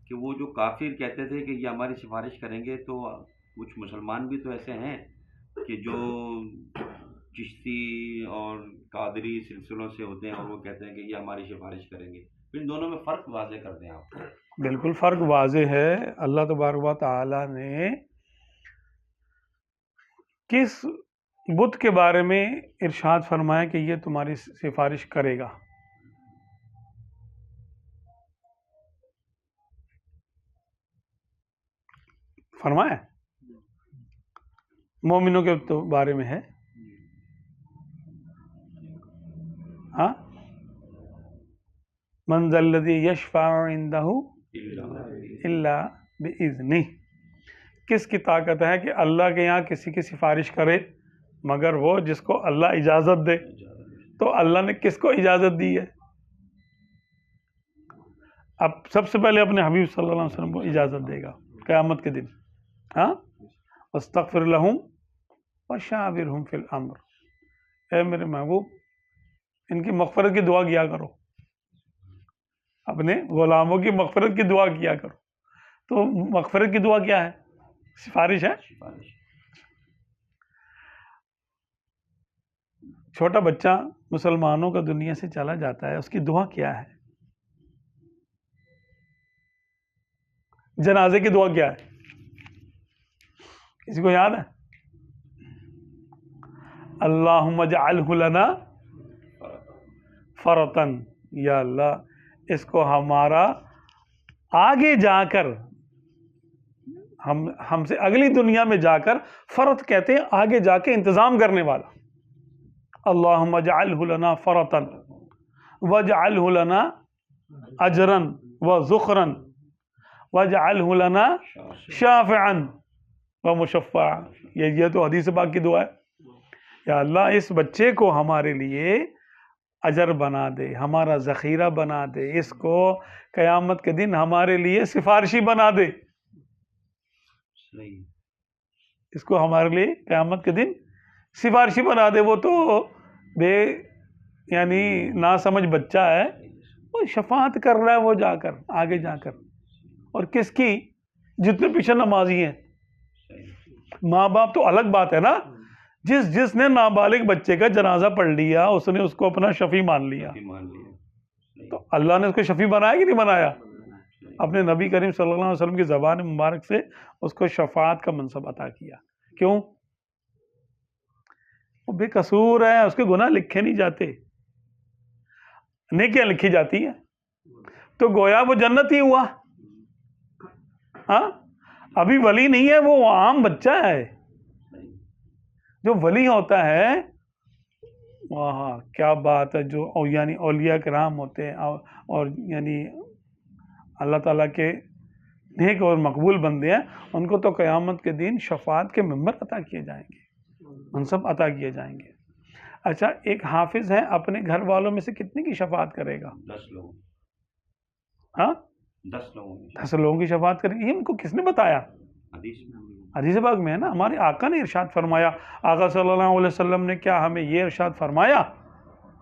کہ وہ جو کافر کہتے تھے کہ یہ ہماری سفارش کریں گے، تو کچھ مسلمان بھی تو ایسے ہیں کہ جو چشتی اور قادری سلسلوں سے ہوتے ہیں، اور وہ کہتے ہیں کہ یہ ہماری سفارش کریں گے. ان دونوں میں فرق واضح کر دیں آپ. بالکل فرق واضح ہے. اللہ تبارک و تعالی نے کس بت کے بارے میں ارشاد فرمایا کہ یہ تمہاری سفارش کرے گا؟ فرمایا مومنوں کے بارے میں ہے. ہاں، من ذا الذی یشفع عندہ الا باذنہ. کس کی طاقت ہے کہ اللہ کے یہاں کسی کی سفارش کرے مگر وہ جس کو اللہ اجازت دے. تو اللہ نے کس کو اجازت دی ہے؟ اب سب سے پہلے اپنے حبیب صلی اللہ علیہ وسلم کو اجازت دے گا قیامت کے دن. ہاں، واستغفر لہم وشاورہم فی الامر. اے میرے محبوب، ان کی مغفرت کی دعا کیا کرو، اپنے غلاموں کی مغفرت کی دعا کیا کرو. تو مغفرت کی دعا کیا ہے؟ سفارش ہے. چھوٹا بچہ مسلمانوں کا دنیا سے چلا جاتا ہے، اس کی دعا کیا ہے؟ جنازے کی دعا کیا ہے؟ کسی کو یاد ہے؟ اللہم اجعلہ لنا فرطن. یا اللہ، اس کو ہمارا آگے جا کر، ہم سے اگلی دنیا میں جا کر، فرط کہتے ہیں آگے جا کے انتظام کرنے والا. اللہم اجعلہ لنا فرطن واجعلہ لنا اجرا وذخرا واجعلہ لنا شافعا ومشفعا. یہ تو حدیث پاک کی دعا ہے. یا اللہ، اس بچے کو ہمارے لیے اجر بنا دے، ہمارا ذخیرہ بنا دے، اس کو قیامت کے دن ہمارے لیے سفارشی بنا دے. اس کو ہمارے لیے قیامت کے دن سفارشی بنا دے. وہ تو بے یعنی ناسمجھ بچہ ہے، وہ شفاعت کر رہا ہے، وہ جا کر آگے جا کر. اور کس کی؟ جتنے پیچھے نمازی ہیں. ماں باپ تو الگ بات ہے نا. جس نے نابالغ بچے کا جنازہ پڑھ لیا، اس نے اس کو اپنا شفیع مان لیا. تو اللہ نے اس کو شفیع بنایا کہ نہیں بنایا؟ اپنے نبی کریم صلی اللہ علیہ وسلم کی زبان مبارک سے اس کو شفاعت کا منصب عطا کیا. کیوں؟ وہ بے قصور ہے، اس کے گناہ لکھے نہیں جاتے، نیکیاں لکھی جاتی ہیں. تو گویا وہ جنت ہی ہوا. ہاں، ابھی ولی نہیں ہے، وہ عام بچہ ہے. جو ولی ہوتا ہے، واہ کیا بات ہے، جو یعنی اولیاء کرام ہوتے ہیں اور یعنی اللہ تعالیٰ کے نیک اور مقبول بندے ہیں، ان کو تو قیامت کے دن شفاعت کے ممبر عطا کیے جائیں گے، منصب عطا کیے جائیں گے. اچھا، ایک حافظ ہے، اپنے گھر والوں میں سے کتنے کی شفاعت کرے گا؟ 10 لوگ. ہاں، 10 لوگوں. 10 لوگوں کی شفاعت کرے گی. یہ ان کو کس نے بتایا؟ حدیث پاک میں ہے نا. ہمارے آقا نے ارشاد فرمایا. آقا صلی اللہ علیہ وسلم نے کیا ہمیں یہ ارشاد فرمایا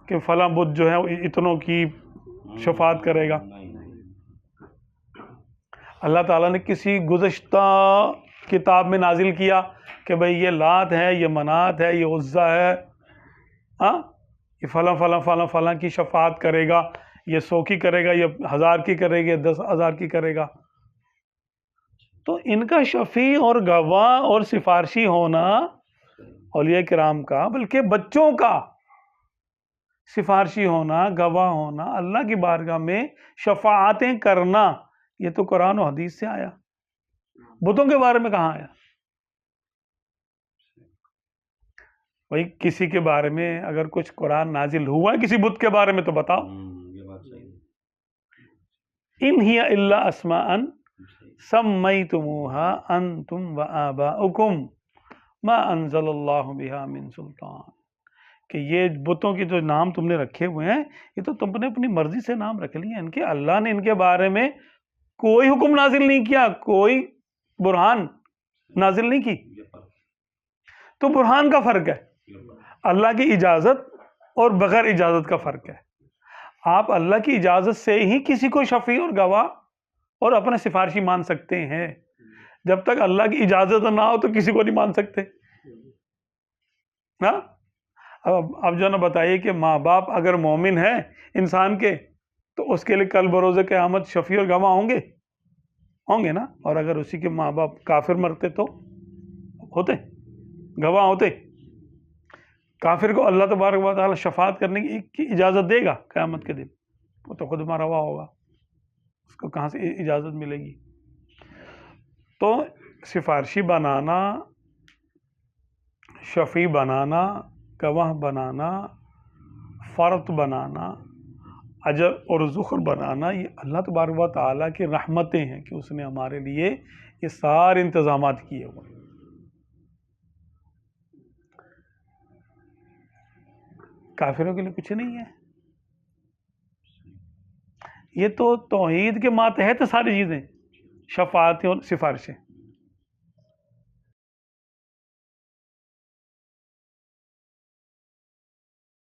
کہ فلاں بت جو ہے اتنوں کی شفاعت کرے گا؟ اللہ تعالیٰ نے کسی گزشتہ کتاب میں نازل کیا کہ بھئی یہ لات ہے، یہ منات ہے، یہ عزا ہے، ہاں، یہ فلاں فلاں فلاں فلاں کی شفاعت کرے گا، یہ 100 کی کرے گا، یہ 1000 کی کرے گا، 10,000 کی کرے گا. تو ان کا شفیع اور گواہ اور سفارشی ہونا اولیاء کرام کا، بلکہ بچوں کا سفارشی ہونا، گواہ ہونا، اللہ کی بارگاہ میں شفاعتیں کرنا، یہ تو قرآن و حدیث سے آیا. بتوں کے بارے میں کہاں آیا؟ بھائی کسی کے بارے میں اگر کچھ قرآن نازل ہوا ہے کسی بت کے بارے میں تو بتاؤ. ان ہی الا اسماء سمیتموها انتم وآباؤکم ما انزل اللہ بہا من سلطان. کہ یہ بتوں کی جو نام تم نے رکھے ہوئے ہیں، یہ تو تم نے اپنی مرضی سے نام رکھ لیے. ان کے اللہ نے ان کے بارے میں کوئی حکم نازل نہیں کیا، کوئی برہان نازل نہیں کی. تو برہان کا فرق ہے، اللہ کی اجازت اور بغیر اجازت کا فرق ہے. آپ اللہ کی اجازت سے ہی کسی کو شفیع اور گواہ اور اپنا سفارشی مان سکتے ہیں. جب تک اللہ کی اجازت نہ ہو تو کسی کو نہیں مان سکتے. ہاں اب جو نا بتائیے کہ ماں باپ اگر مومن ہیں انسان کے تو اس کے لیے کل بروز قیامت شفیع اور گواہ ہوں گے نا. اور اگر اسی کے ماں باپ کافر مرتے تو ہوتے گواہ ہوتے. کافر کو اللہ تبارک و تعالی شفاعت کرنے کی اجازت دے گا قیامت کے دن. وہ تو خود مروا ہوگا, اس کو کہاں سے اجازت ملے گی. تو سفارشی بنانا, شفیع بنانا, گواہ بنانا, فرد بنانا, اجر اور ذخر بنانا, یہ اللہ تبارک و تعالیٰ کی رحمتیں ہیں کہ اس نے ہمارے لیے یہ سارے انتظامات کیے ہوئے. کافروں کے لیے کچھ نہیں ہے. یہ تو توحید کے ماتحت ساری چیزیں, شفاعتیں اور سفارشیں.